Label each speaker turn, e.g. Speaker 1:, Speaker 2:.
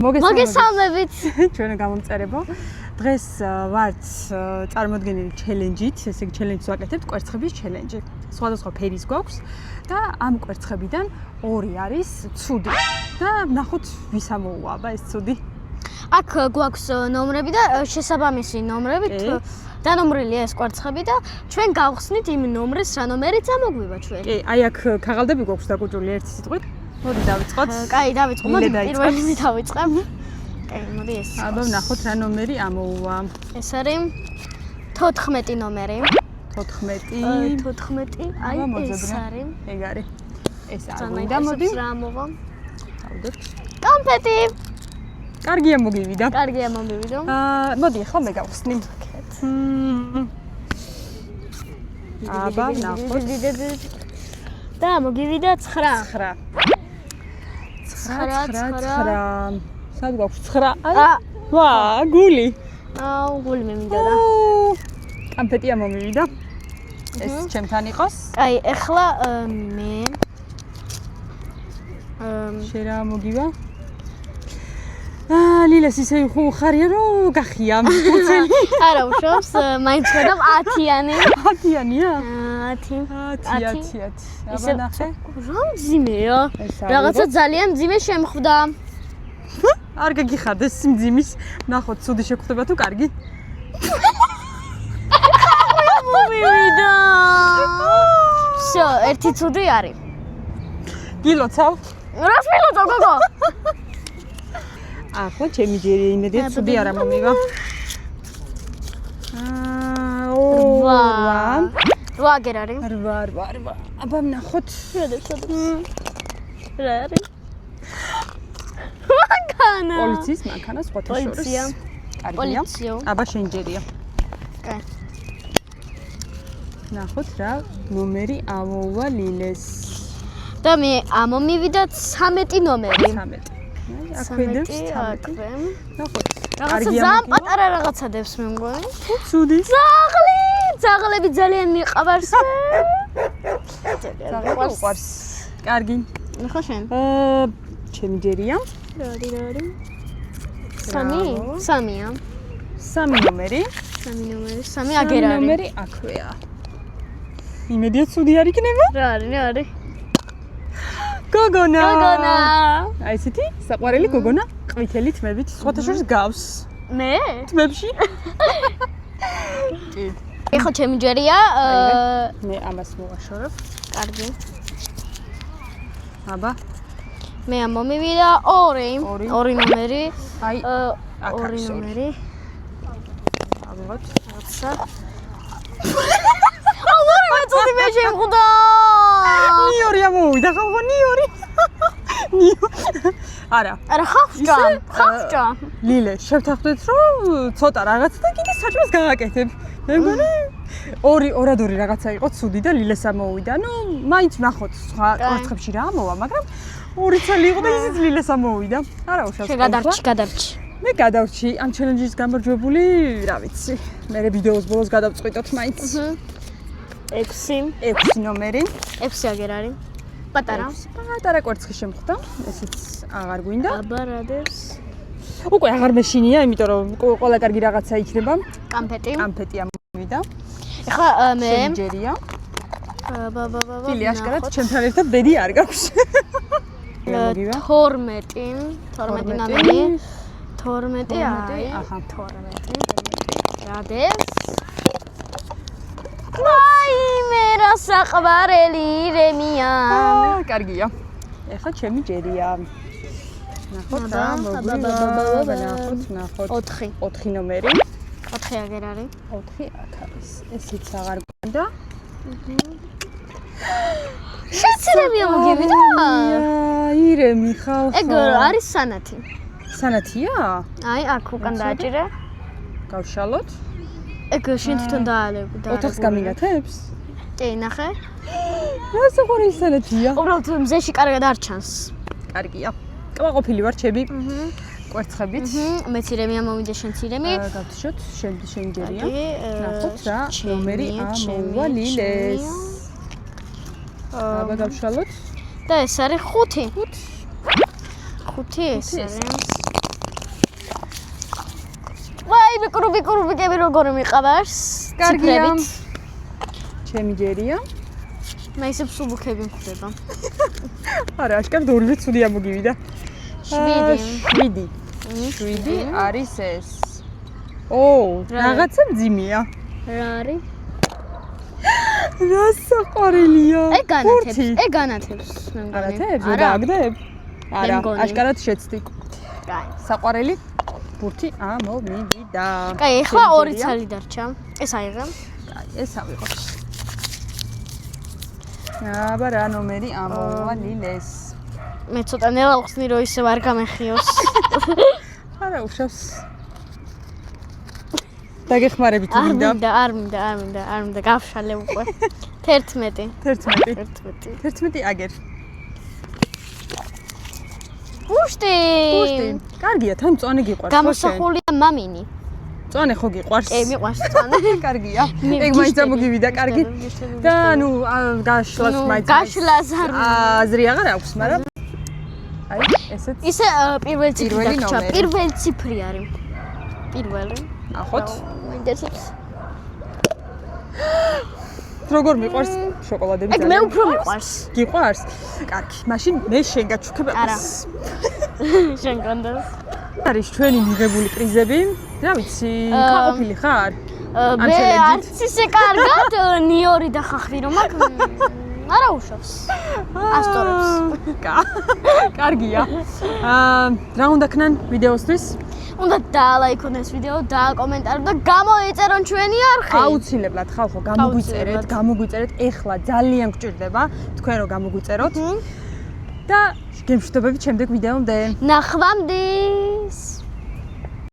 Speaker 1: მოგესალმებით.
Speaker 2: ჩვენო გამომწერებო. დღეს ვართ წარმოდგენილი ჩელენჯით, ესე იგი ჩელენჯს ვაკეთებთ, კვერცხების ჩელენჯი. სხვადასხვა ფერის გვაქვს და ამ კვერცხებიდან ორი არის ცუდი. და ნახოთ ვის ამოუვა აბა ეს ცუდი.
Speaker 1: აქ გვაქვს ნომრები და შესაბამისი ნომრებით დანომრილია ეს კვერცხები და ჩვენ გავხსნით იმ ნომრებს, რა ნომერიც ამოგვივა ჩვენ.
Speaker 2: კი, აი აქ ქაღალდები გვაქვს დაკუჭული ერთი სიტყვით. მოდი დავიწყოთ.
Speaker 1: კაი, დავიწყო. მოდი პირველი დავიწყებ. კაი, მოდი ეს.
Speaker 2: აბა ნახოთ რა ნომერი ამოუვა.
Speaker 1: ეს არის 14 ნომერი.
Speaker 2: 14.
Speaker 1: 14. აი ეს არის.
Speaker 2: ეგ არის. ეს არის. და მოდი.
Speaker 1: რა ამოვა?
Speaker 2: დავდებთ.
Speaker 1: კონფეტი.
Speaker 2: კარგია მოგივიდა.
Speaker 1: კარგია მომივიდა.
Speaker 2: მოდი ახლა მე გავხსნი. აბა ნახოთ.
Speaker 1: და მოგივიდა 9.
Speaker 2: 9.
Speaker 1: 9.
Speaker 2: სად გვაქვს 9? ვა, გული.
Speaker 1: გული მემინდა და.
Speaker 2: კონფეტია მომივიდა. ეს ჩემთან იყოს.
Speaker 1: აი, ახლა მე
Speaker 2: შენ რა მოგივა? ლილას ისე ხარია რომ გახია მუცელი.
Speaker 1: არა უშავს, მაინც ხედავ 10-იანი.
Speaker 2: 10-იანია?
Speaker 1: 10.
Speaker 2: აბა ნახე.
Speaker 1: რა მძიმეა? რაღაცა ძალიან მძიმე შემხვდა.
Speaker 2: არ გაგიხარდეს მძიმის. ნახოთ, ცუდი შეგხვდება თუ კარგი?
Speaker 1: მომივიდა. всё, ერთი ცუდი არის.
Speaker 2: გილოცავ?
Speaker 1: რას მილოცავ, გოგო?
Speaker 2: ახლა ჩემი ჯერი იმედია ცუდი არ მომივა.
Speaker 1: 8 აგერ არის.
Speaker 2: 8. აბა ნახოთ.
Speaker 1: რა არის? მანქანა.
Speaker 2: პოლიციის მანქანა სხვათა შორის.
Speaker 1: პოლიცია.
Speaker 2: კარგია. აბა შენ ჯერია.
Speaker 1: კაი.
Speaker 2: ნახოთ რა ნომერი ამოუვა ლილეს.
Speaker 1: და მე ამომივიდა 13 ნომერი.
Speaker 2: 13. აქვედებს 13. ნახოთ.
Speaker 1: რაღაცა ძალიან პატარა რაღაცა დევს მე მგონი.
Speaker 2: ცუდი.
Speaker 1: ძაღლები ძალიან მიყვარს.
Speaker 2: ძაღლები უყვარს. კარგი.
Speaker 1: ნახო შენ.
Speaker 2: ჩემი ჯერია.
Speaker 1: როდი. 3-ია.
Speaker 2: 3 ნომერი.
Speaker 1: 3 აგერ არის.
Speaker 2: ნომერი აქვეა. იმედია ცუდი არ იქნება?
Speaker 1: რა არის?
Speaker 2: გოგონა.
Speaker 1: გოგონა.
Speaker 2: აი ესეთი საყვარელი გოგონა, ყვითელი თმებით, სხვათა შორის გავს.
Speaker 1: მე?
Speaker 2: თმებში. კი.
Speaker 1: ეხლა ჩემი ჯერია.
Speaker 2: მე ამას მოვაშორებ.
Speaker 1: კარგი.
Speaker 2: აბა.
Speaker 1: მე მომივიდა 2 ნომერი.
Speaker 2: აი,
Speaker 1: 2 ნომერი.
Speaker 2: ალბათ.
Speaker 1: რაცა. ცუდი მე შემხვდა.
Speaker 2: ნიორი ამოვიდა, ხალხო ნიორი. არა.
Speaker 1: არა, ხავსჭა.
Speaker 2: ლილე, შევთანხმდეთ, რომ ცოტა რაღაცა და კიდე საჭმელს გააკეთებ. მე მგონი ორად რაღაცა იყო ცუდი და ლილეს ამოვიდა. ნუ, მაინც ნახოთ, სხვა კვერცხებში რა ამოვა, მაგრამ ორი წელი იყო და ისიც ლილეს ამოვიდა. არა უშავს.
Speaker 1: გადარჩი.
Speaker 2: მე გადავრჩი ამ ჩელენჯის გამარჯვებული, რა ვიცი. მე ვიდეოს ბოლოს გადავწყვიტოთ მაინც. 6 ნომერი.
Speaker 1: 6 აგერ არის.
Speaker 2: პატარა კვერცხი შემხვდა. ესეც აღარ გვინდა.
Speaker 1: აბა რა დევს?
Speaker 2: უკვე აღარ მეშინია, იმიტომ რომ ყველა კარგი რაღაცა იქნება.
Speaker 1: კონფეტი
Speaker 2: ამოვიდა.
Speaker 1: ეხლა მე
Speaker 2: ჯერია.
Speaker 1: აბა.
Speaker 2: ფილი აშკარად ჩემთან ერთად ბედი არ გაქვს.
Speaker 1: 12 ნომერი. 12 აი.
Speaker 2: აჰა.
Speaker 1: 12. რა დევს? აი მე რა საყვარელი რემია.
Speaker 2: კარგია. ეხლა ჩემი ჯერია. ნახოთ რა მოგივა. ნახოთ. 4 ნომერი.
Speaker 1: 4 აგერ არის.
Speaker 2: 4 აქ არის. ესეც აღარ გვინდა.
Speaker 1: შეცრემია მოგივიდა.
Speaker 2: ირემი ხალხო.
Speaker 1: ეგ არის სანათი.
Speaker 2: სანათია?
Speaker 1: აი აქ უკან დააჭირე.
Speaker 2: გავშალოთ.
Speaker 1: ეგ შენ თვითონ დაალებ.
Speaker 2: ოთახს გამინათებს?
Speaker 1: კი, ნახე.
Speaker 2: რა საყვარელი სანათია?
Speaker 1: უბრალოდ მზეში კარგად არ ჩანს.
Speaker 2: კარგია. კმაყოფილი ვარ ჩემი კვერცხებით.
Speaker 1: მე ცირემია მომიდა შენ ცირემი.
Speaker 2: გავთიშოთ, შენ ჯერია. ნახოთ რა ნომერი ამოვა ლილეს. აბა გავშალოთ.
Speaker 1: და ეს არის 5. 5 ეს არის. რუბიკები როგორ მიყავარს?
Speaker 2: კარგია. ჩემი ჯერია.
Speaker 1: მე ისე სუბუქები მხვდება.
Speaker 2: არა, აშკარად ორივე ცუდი ამოგივიდა.
Speaker 1: 7.
Speaker 2: 7 არის ეს. ო, რაღაცა მძიმეა.
Speaker 1: რა არის?
Speaker 2: რა საყვარელია.
Speaker 1: განათებს, მე მგონი.
Speaker 2: განათებს? დააგდებ? არა,
Speaker 1: მგონი.
Speaker 2: აშკარად შეცდი.
Speaker 1: კაი.
Speaker 2: საყვარელი ბურთი ამოვიდა.
Speaker 1: კაი, ახლა 2 ცალი დარჩა. ეს აიღე.
Speaker 2: კაი, ეს ავიღოთ. აბა რა ნომერი ამოვალილეს.
Speaker 1: მე ცოტა ნელა ხსნი რომ ისე არ გამეხიოს.
Speaker 2: არა უშავს. დაგეხმარებით მინდა.
Speaker 1: არ მინდა, გავშალე უკვე. 11.
Speaker 2: 11 აგერ.
Speaker 1: პუშტი.
Speaker 2: კარგია, თან მწვანე გიყვარს.
Speaker 1: გამოსახულია მამინი.
Speaker 2: მწვანე ხო გიყვარს?
Speaker 1: მიყვარს მწვანე.
Speaker 2: კარგია. ეგ მაინც ამოგივიდა, კარგი. და ნუ გაშლას მაინც.
Speaker 1: გაშლას არ
Speaker 2: აზრი აღარ აქვს, მაგრამ აი, ესეც
Speaker 1: ისე პირველი ციფრი
Speaker 2: პირველი
Speaker 1: დაგჭა.
Speaker 2: ნომერი.
Speaker 1: პირველი ციფრი არის. პირველი.
Speaker 2: ახოთ.
Speaker 1: მინდეცებს.
Speaker 2: როგორ მიყვარს შოკოლადები
Speaker 1: ეგ მე უფრო მიყვარს.
Speaker 2: გიყვარს? კარგი. მაშინ მე შენ გაჩუქებ
Speaker 1: არა.
Speaker 2: ამას.
Speaker 1: შენ გონდეს.
Speaker 2: არის ჩვენი მიღებული პრიზები. რა ვიცი, კაყოფილი ხარ?
Speaker 1: მე არც ისე კარგად ნიორი და ხახრი რომ აქ არა უშავს. ასტორებს.
Speaker 2: კარგია. რა უნდა ქნან ვიდეოსთვის?
Speaker 1: უნდა დაალაიქონ ეს ვიდეო, დააკომენტარო და გამოიწერონ ჩვენი არხი.
Speaker 2: აუცილებლად ხალხო, გამოგვიწერეთ. ეხლა ძალიან გჭირდება თქვენ რომ გამოგვიწეროთ. და გემშვიდობებით შემდეგ ვიდეომდე.
Speaker 1: ნახვამდის.